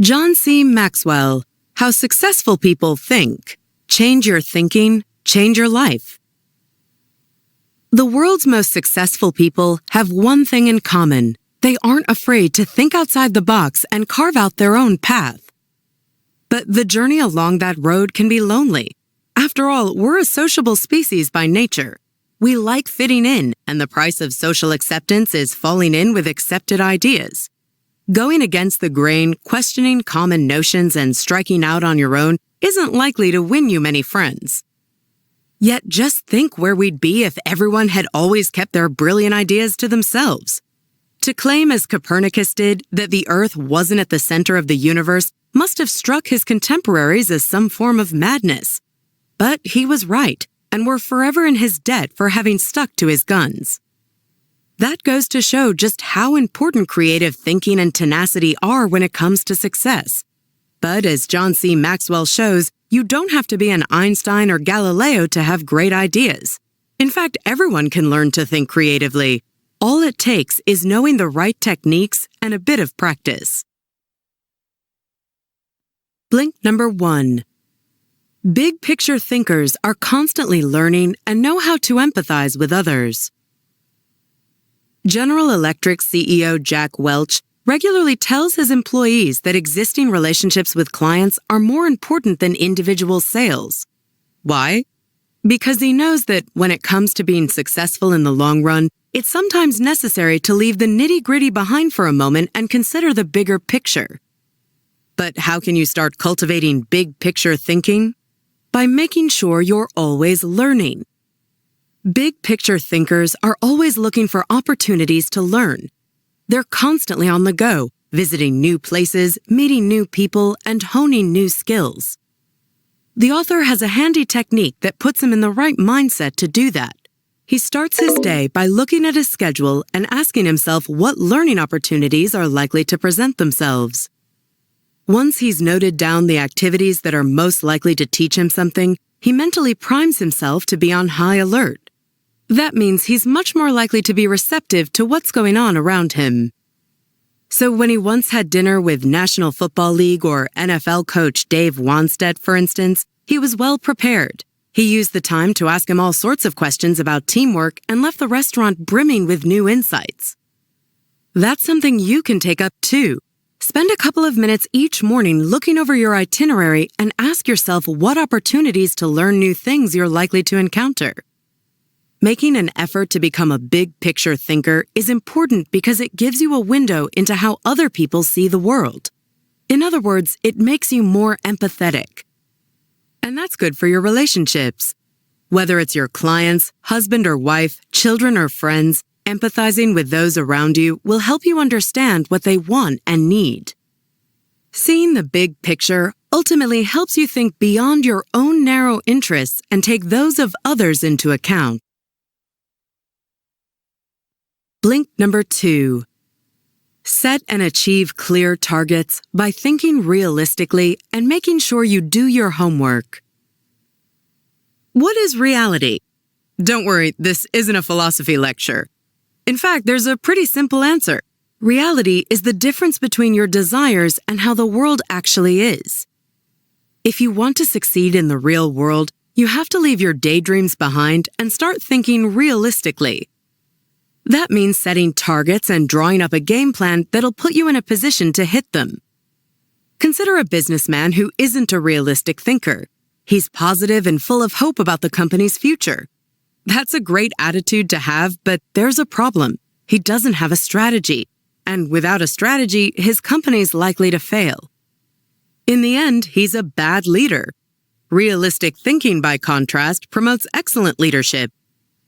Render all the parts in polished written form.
John C. Maxwell, How Successful People Think. Change your thinking, change your life. The world's most successful people have one thing in common. They aren't afraid to think outside the box and carve out their own path. But the journey along that road can be lonely. After all, we're a sociable species by nature. We like fitting in, and the price of social acceptance is falling in with accepted ideas. Going against the grain, questioning common notions, and striking out on your own isn't likely to win you many friends. Yet just think where we'd be if everyone had always kept their brilliant ideas to themselves. To claim, as Copernicus did, that the Earth wasn't at the center of the universe must have struck his contemporaries as some form of madness. But he was right, and we're forever in his debt for having stuck to his guns. That goes to show just how important creative thinking and tenacity are when it comes to success. But as John C. Maxwell shows, you don't have to be an Einstein or Galileo to have great ideas. In fact, everyone can learn to think creatively. All it takes is knowing the right techniques and a bit of practice. Blink number 1. Big picture thinkers are constantly learning and know how to empathize with others. General Electric CEO Jack Welch regularly tells his employees that existing relationships with clients are more important than individual sales. Why? Because he knows that when it comes to being successful in the long run, it's sometimes necessary to leave the nitty-gritty behind for a moment and consider the bigger picture. But how can you start cultivating big picture thinking? By making sure you're always learning. Big picture thinkers are always looking for opportunities to learn. They're constantly on the go, visiting new places, meeting new people, and honing new skills. The author has a handy technique that puts him in the right mindset to do that. He starts his day by looking at his schedule and asking himself what learning opportunities are likely to present themselves. Once he's noted down the activities that are most likely to teach him something, he mentally primes himself to be on high alert. That means he's much more likely to be receptive to what's going on around him. So when he once had dinner with National Football League or NFL coach Dave Wannstedt, for instance, he was well prepared. He used the time to ask him all sorts of questions about teamwork and left the restaurant brimming with new insights. That's something you can take up too. Spend a couple of minutes each morning looking over your itinerary and ask yourself what opportunities to learn new things you're likely to encounter. Making an effort to become a big picture thinker is important because it gives you a window into how other people see the world. In other words, it makes you more empathetic. And that's good for your relationships. Whether it's your clients, husband or wife, children or friends, empathizing with those around you will help you understand what they want and need. Seeing the big picture ultimately helps you think beyond your own narrow interests and take those of others into account. Blink number 2. Set and achieve clear targets by thinking realistically and making sure you do your homework. What is reality? Don't worry, this isn't a philosophy lecture. In fact, there's a pretty simple answer. Reality is the difference between your desires and how the world actually is. If you want to succeed in the real world, you have to leave your daydreams behind and start thinking realistically. That means setting targets and drawing up a game plan that'll put you in a position to hit them. Consider a businessman who isn't a realistic thinker. He's positive and full of hope about the company's future. That's a great attitude to have, but there's a problem. He doesn't have a strategy. And without a strategy, his company's likely to fail. In the end, he's a bad leader. Realistic thinking, by contrast, promotes excellent leadership.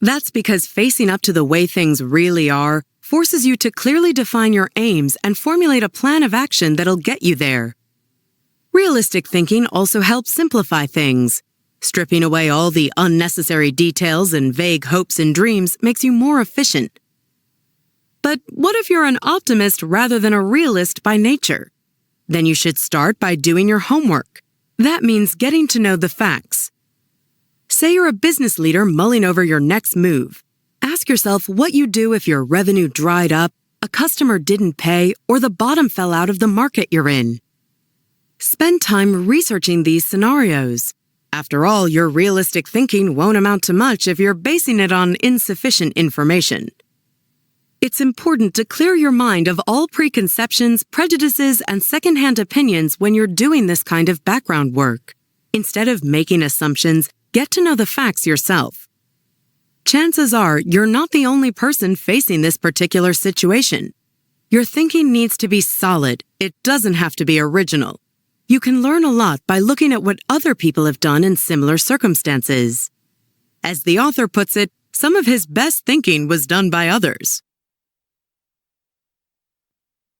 That's because facing up to the way things really are forces you to clearly define your aims and formulate a plan of action that'll get you there. Realistic thinking also helps simplify things. Stripping away all the unnecessary details and vague hopes and dreams makes you more efficient. But what if you're an optimist rather than a realist by nature? Then you should start by doing your homework. That means getting to know the facts. Say you're a business leader mulling over your next move. Ask yourself what you'd do if your revenue dried up, a customer didn't pay, or the bottom fell out of the market you're in. Spend time researching these scenarios. After all, your realistic thinking won't amount to much if you're basing it on insufficient information. It's important to clear your mind of all preconceptions, prejudices, and secondhand opinions when you're doing this kind of background work. Instead of making assumptions, get to know the facts yourself. Chances are you're not the only person facing this particular situation. Your thinking needs to be solid. It doesn't have to be original. You can learn a lot by looking at what other people have done in similar circumstances. As the author puts it, some of his best thinking was done by others.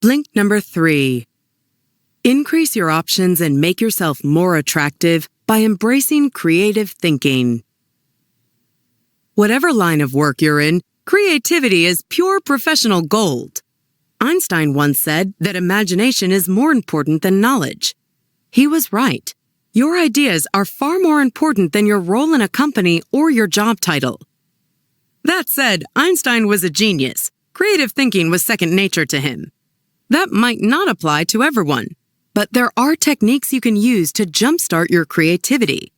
Blink number 3. Increase your options and make yourself more attractive by embracing creative thinking. Whatever line of work you're in, creativity is pure professional gold. Einstein once said that imagination is more important than knowledge. He was right. Your ideas are far more important than your role in a company or your job title. That said, Einstein was a genius. Creative thinking was second nature to him. That might not apply to everyone, but there are techniques you can use to jumpstart your creativity.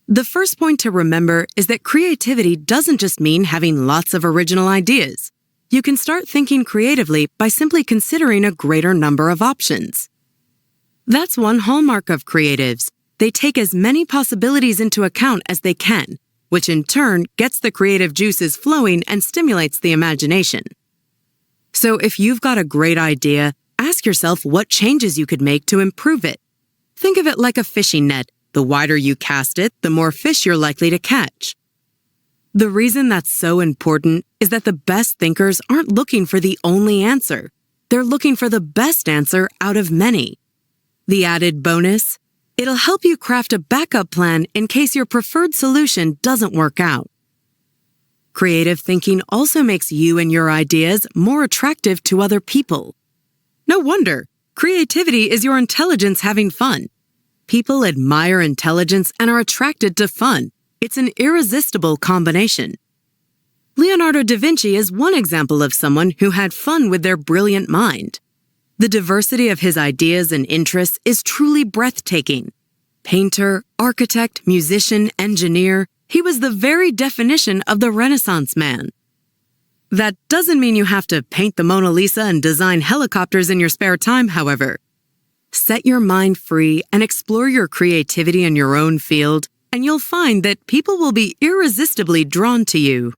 The first point to remember is that creativity doesn't just mean having lots of original ideas. You can start thinking creatively by simply considering a greater number of options. That's one hallmark of creatives. They take as many possibilities into account as they can, which in turn gets the creative juices flowing and stimulates the imagination. So if you've got a great idea, ask yourself what changes you could make to improve it. Think of it like a fishing net. The wider you cast it, the more fish you're likely to catch. The reason that's so important is that the best thinkers aren't looking for the only answer. They're looking for the best answer out of many. The added bonus? It'll help you craft a backup plan in case your preferred solution doesn't work out. Creative thinking also makes you and your ideas more attractive to other people. No wonder. Creativity is your intelligence having fun. People admire intelligence and are attracted to fun. It's an irresistible combination. Leonardo da Vinci is one example of someone who had fun with their brilliant mind. The diversity of his ideas and interests is truly breathtaking. Painter, architect, musician, engineer, he was the very definition of the Renaissance man. That doesn't mean you have to paint the Mona Lisa and design helicopters in your spare time, however. Set your mind free and explore your creativity in your own field, and you'll find that people will be irresistibly drawn to you.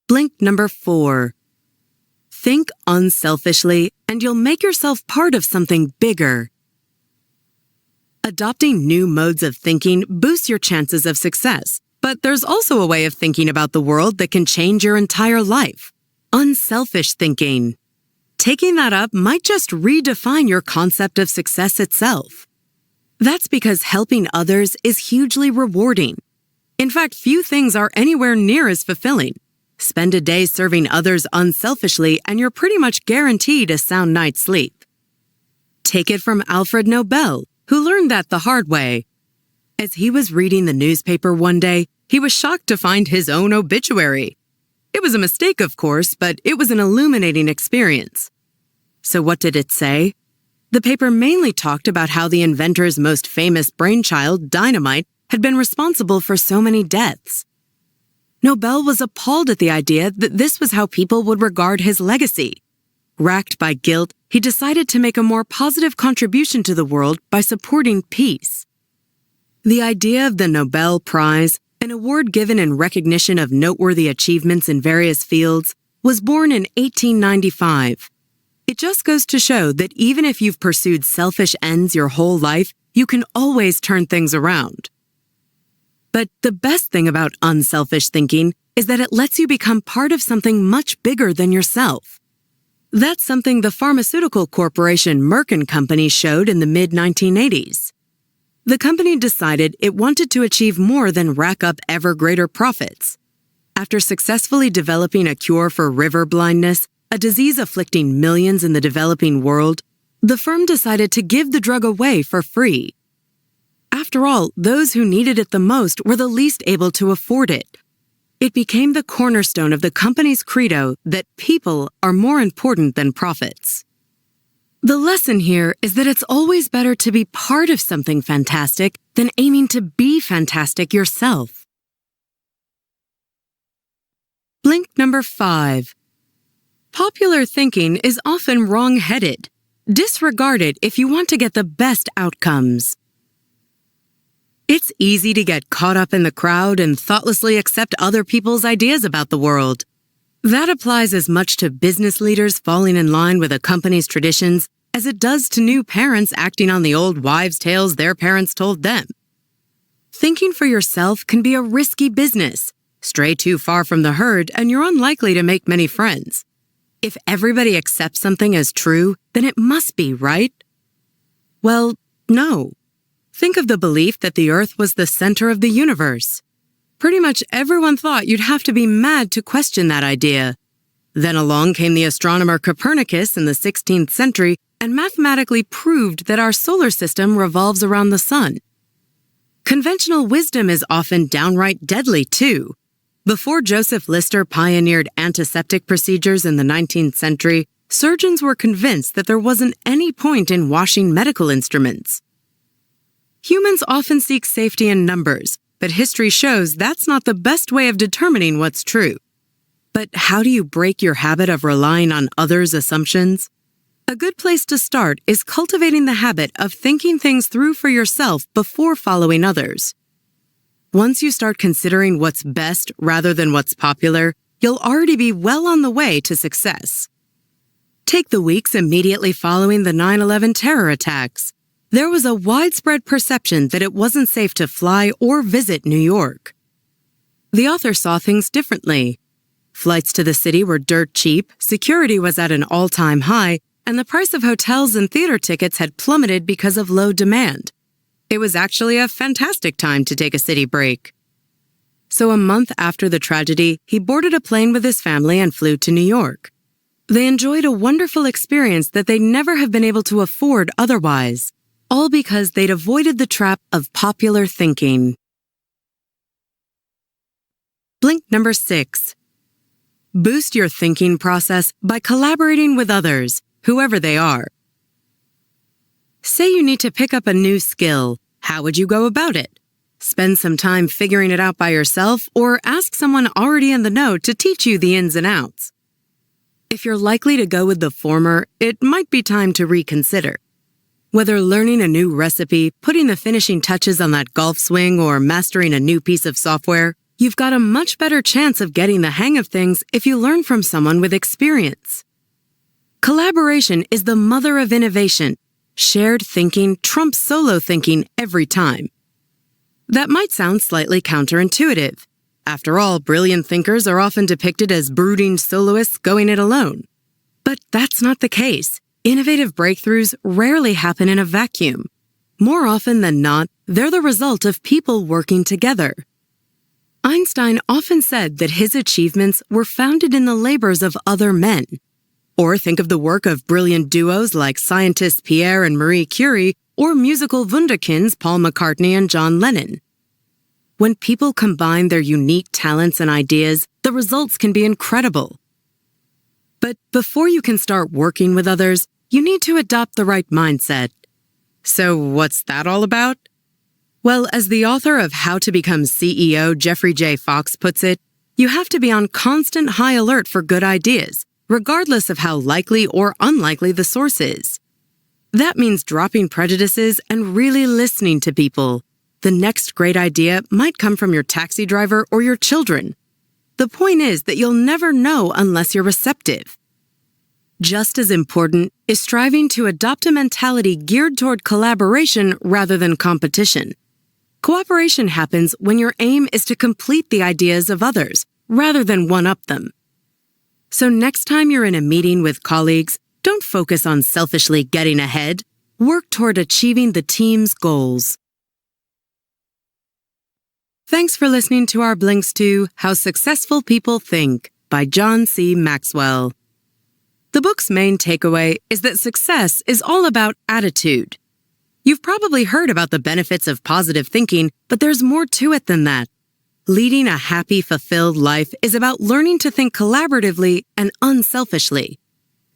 Blink number 4. Think unselfishly, and you'll make yourself part of something bigger. Adopting new modes of thinking boosts your chances of success, but there's also a way of thinking about the world that can change your entire life. Unselfish thinking. Taking that up might just redefine your concept of success itself. That's because helping others is hugely rewarding. In fact, few things are anywhere near as fulfilling. Spend a day serving others unselfishly and you're pretty much guaranteed a sound night's sleep. Take it from Alfred Nobel, who learned that the hard way. As he was reading the newspaper one day, he was shocked to find his own obituary. It was a mistake, of course, but it was an illuminating experience. So what did it say? The paper mainly talked about how the inventor's most famous brainchild, dynamite, had been responsible for so many deaths. Nobel was appalled at the idea that this was how people would regard his legacy. Racked by guilt, he decided to make a more positive contribution to the world by supporting peace. The idea of the Nobel Prize, an award given in recognition of noteworthy achievements in various fields, was born in 1895. It just goes to show that even if you've pursued selfish ends your whole life, you can always turn things around. But the best thing about unselfish thinking is that it lets you become part of something much bigger than yourself. That's something the pharmaceutical corporation Merck & Company showed in the mid-1980s. The company decided it wanted to achieve more than rack up ever greater profits. After successfully developing a cure for river blindness, a disease afflicting millions in the developing world, the firm decided to give the drug away for free. After all, those who needed it the most were the least able to afford it. It became the cornerstone of the company's credo that people are more important than profits. The lesson here is that it's always better to be part of something fantastic than aiming to be fantastic yourself. Blink number 5. Popular thinking is often wrong-headed. Disregard it if you want to get the best outcomes. It's easy to get caught up in the crowd and thoughtlessly accept other people's ideas about the world. That applies as much to business leaders falling in line with a company's traditions as it does to new parents acting on the old wives' tales their parents told them. Thinking for yourself can be a risky business. Stray too far from the herd and you're unlikely to make many friends. If everybody accepts something as true, then it must be, right? Well, no. Think of the belief that the Earth was the center of the universe. Pretty much everyone thought you'd have to be mad to question that idea. Then along came the astronomer Copernicus in the 16th century and mathematically proved that our solar system revolves around the sun. Conventional wisdom is often downright deadly, too. Before Joseph Lister pioneered antiseptic procedures in the 19th century, surgeons were convinced that there wasn't any point in washing medical instruments. Humans often seek safety in numbers, but history shows that's not the best way of determining what's true. But how do you break your habit of relying on others' assumptions? A good place to start is cultivating the habit of thinking things through for yourself before following others. Once you start considering what's best rather than what's popular, you'll already be well on the way to success. Take the weeks immediately following the 9/11 terror attacks. There was a widespread perception that it wasn't safe to fly or visit New York. The author saw things differently. Flights to the city were dirt cheap, security was at an all-time high, and the price of hotels and theater tickets had plummeted because of low demand. It was actually a fantastic time to take a city break. So a month after the tragedy, he boarded a plane with his family and flew to New York. They enjoyed a wonderful experience that they'd never have been able to afford otherwise, all because they'd avoided the trap of popular thinking. Blink number 6. Boost your thinking process by collaborating with others, whoever they are. Say you need to pick up a new skill. How would you go about it? Spend some time figuring it out by yourself or ask someone already in the know to teach you the ins and outs. If you're likely to go with the former, it might be time to reconsider. Whether learning a new recipe, putting the finishing touches on that golf swing, or mastering a new piece of software, you've got a much better chance of getting the hang of things if you learn from someone with experience. Collaboration is the mother of innovation. Shared thinking trumps solo thinking every time. That might sound slightly counterintuitive. After all, brilliant thinkers are often depicted as brooding soloists going it alone. But that's not the case. Innovative breakthroughs rarely happen in a vacuum. More often than not, they're the result of people working together. Einstein often said that his achievements were founded in the labors of other men. Or think of the work of brilliant duos like scientists Pierre and Marie Curie, or musical wunderkinds Paul McCartney and John Lennon. When people combine their unique talents and ideas, the results can be incredible. But before you can start working with others, you need to adopt the right mindset. So what's that all about? Well, as the author of How to Become CEO, Jeffrey J. Fox, puts it, you have to be on constant high alert for good ideas, regardless of how likely or unlikely the source is. That means dropping prejudices and really listening to people. The next great idea might come from your taxi driver or your children. The point is that you'll never know unless you're receptive. Just as important is striving to adopt a mentality geared toward collaboration rather than competition. Cooperation happens when your aim is to complete the ideas of others rather than one-up them. So next time you're in a meeting with colleagues, don't focus on selfishly getting ahead. Work toward achieving the team's goals. Thanks for listening to our Blinks to How Successful People Think by John C. Maxwell. The book's main takeaway is that success is all about attitude. You've probably heard about the benefits of positive thinking, but there's more to it than that. Leading a happy, fulfilled life is about learning to think collaboratively and unselfishly.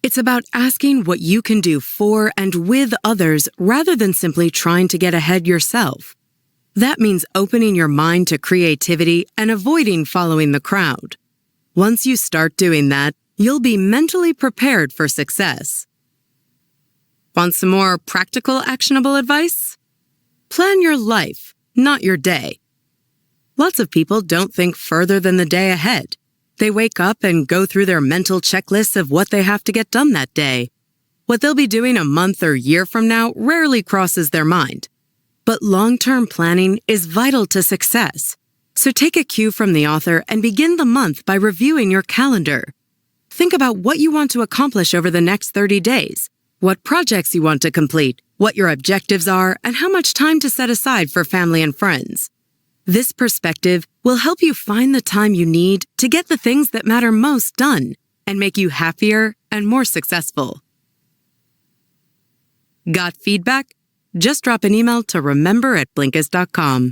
It's about asking what you can do for and with others rather than simply trying to get ahead yourself. That means opening your mind to creativity and avoiding following the crowd. Once you start doing that, you'll be mentally prepared for success. Want some more practical, actionable advice? Plan your life, not your day. Lots of people don't think further than the day ahead. They wake up and go through their mental checklists of what they have to get done that day. What they'll be doing a month or year from now rarely crosses their mind. But long-term planning is vital to success. So take a cue from the author and begin the month by reviewing your calendar. Think about what you want to accomplish over the next 30 days, what projects you want to complete, what your objectives are, and how much time to set aside for family and friends. This perspective will help you find the time you need to get the things that matter most done and make you happier and more successful. Got feedback? Just drop an email to remember@blinkist.com.